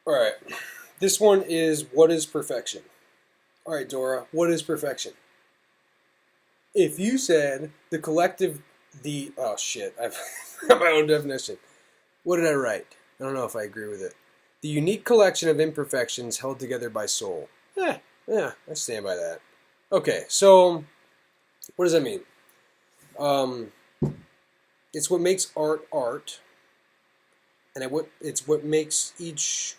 All right. This one is what is perfection? All right, Dora, what is perfection? If you said the oh shit, I've got my own definition. What did I write? I don't know if I agree with it. The unique collection of imperfections held together by soul. Yeah, I stand by that. Okay, so what does that mean? Um, it's what makes art art, and it's what makes each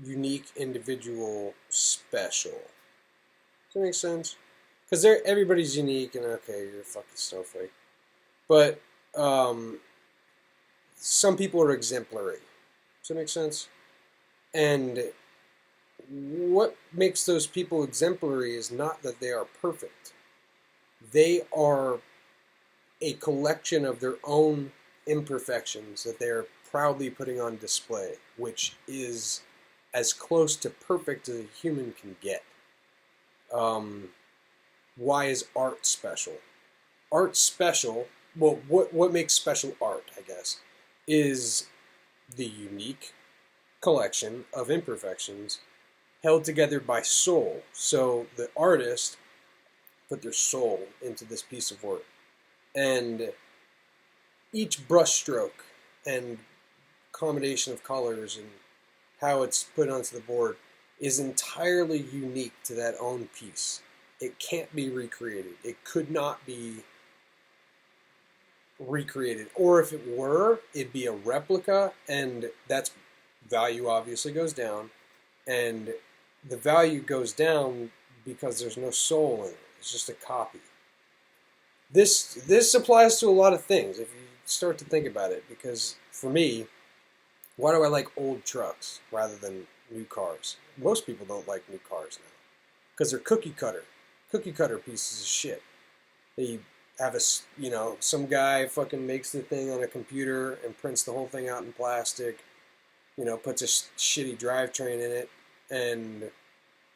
unique individual special. Does that make sense? Because everybody's unique, and okay, you're a fucking snowflake. But some people are exemplary. Does that make sense? And what makes those people exemplary is not that they are perfect. They are a collection of their own imperfections that they are proudly putting on display, which is as close to perfect as a human can get. Why is art special? Art special. Well, what makes special art, I guess, is the unique collection of imperfections held together by soul. So the artist put their soul into this piece of work, and each brushstroke and combination of colors and how it's put onto the board is entirely unique to that own piece. It can't be recreated. It could not be recreated. Or if it were, it'd be a replica, and that's value obviously goes down. And the value goes down because there's no soul in it. It's just a copy. This applies to a lot of things if you start to think about it, because for me, why do I like old trucks rather than new cars? Most people don't like new cars now because they're cookie cutter pieces of shit. They have some guy fucking makes the thing on a computer and prints the whole thing out in plastic, puts a shitty drivetrain in it, and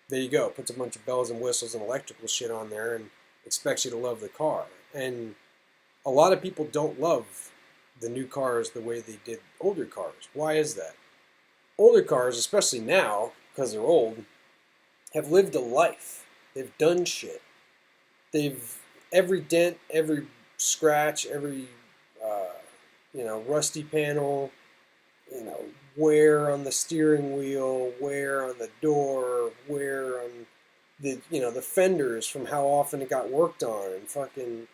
there you go, puts a bunch of bells and whistles and electrical shit on there and expects you to love the car. And a lot of people don't love the new cars the way they did older cars. Why is that? Older cars, especially now, because they're old, have lived a life. They've done shit. Every dent, every scratch, every rusty panel, wear on the steering wheel, wear on the door, wear on the fenders from how often it got worked on, and fucking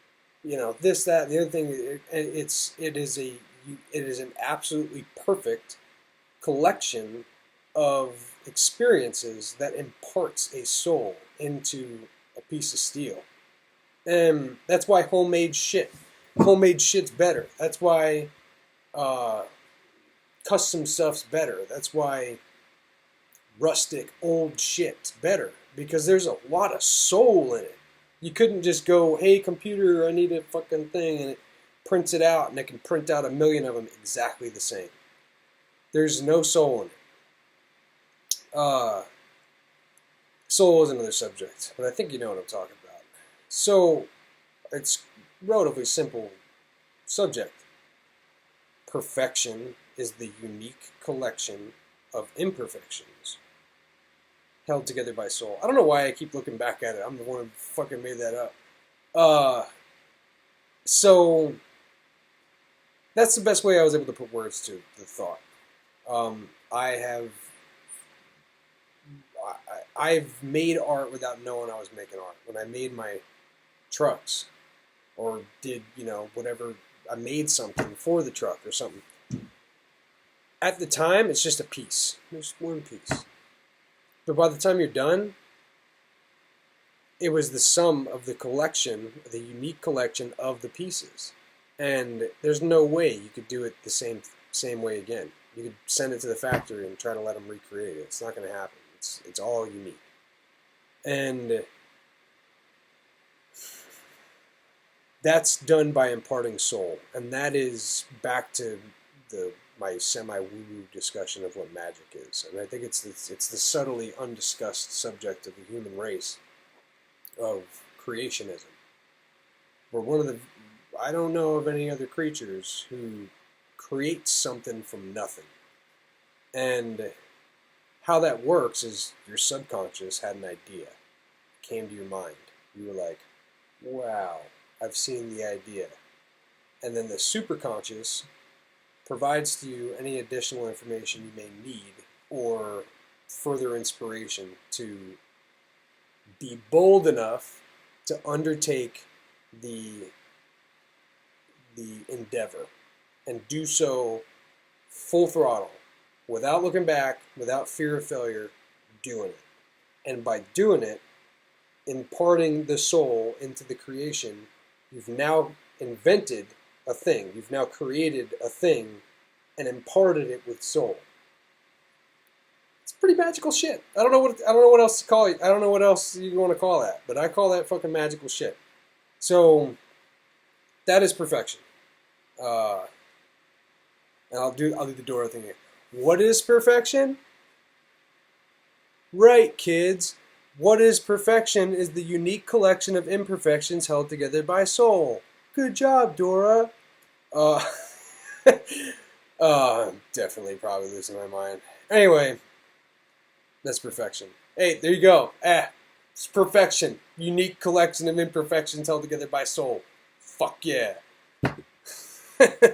this, that, the other thing. It is an absolutely perfect collection of experiences that imparts a soul into a piece of steel. And that's why homemade shit's better. That's why custom stuff's better. That's why rustic old shit's better, because there's a lot of soul in it. You couldn't just go, hey computer, I need a fucking thing, and it prints it out, and it can print out 1,000,000 of them exactly the same. There's no soul in it. Soul is another subject, but I think you know what I'm talking about. So, it's a relatively simple subject. Perfection is the unique collection of imperfections held together by soul. I don't know why I keep looking back at it. I'm the one who fucking made that up. So that's the best way I was able to put words to the thought. I've made art without knowing I was making art. When I made my trucks, or did whatever, I made something for the truck or something. At the time, it's just a piece. Just one piece. But by the time you're done, it was the sum of the collection, the unique collection of the pieces. And there's no way you could do it the same way again. You could send it to the factory and try to let them recreate it. It's not going to happen. It's all unique. And that's done by imparting soul. And that is back to my semi-woo-woo discussion of what magic is. And I think it's the subtly undiscussed subject of the human race of creationism. We're I don't know of any other creatures who create something from nothing. And how that works is your subconscious had an idea, came to your mind. You were like, wow, I've seen the idea. And then the superconscious provides to you any additional information you may need or further inspiration to be bold enough to undertake the endeavor and do so full throttle, without looking back, without fear of failure, doing it. And by doing it, imparting the soul into the creation, you've now invented a thing. You've now created a thing and imparted it with soul. It's pretty magical shit. I don't know what else to call it. I don't know what else you want to call that, but I call that fucking magical shit. So that is perfection. And I'll do the Dora thing here. What is perfection? Right, kids. What is perfection is the unique collection of imperfections held together by soul. Good job, Dora. I'm definitely probably losing my mind. Anyway, that's perfection. Hey, there you go. It's perfection. Unique collection of imperfections held together by soul. Fuck yeah.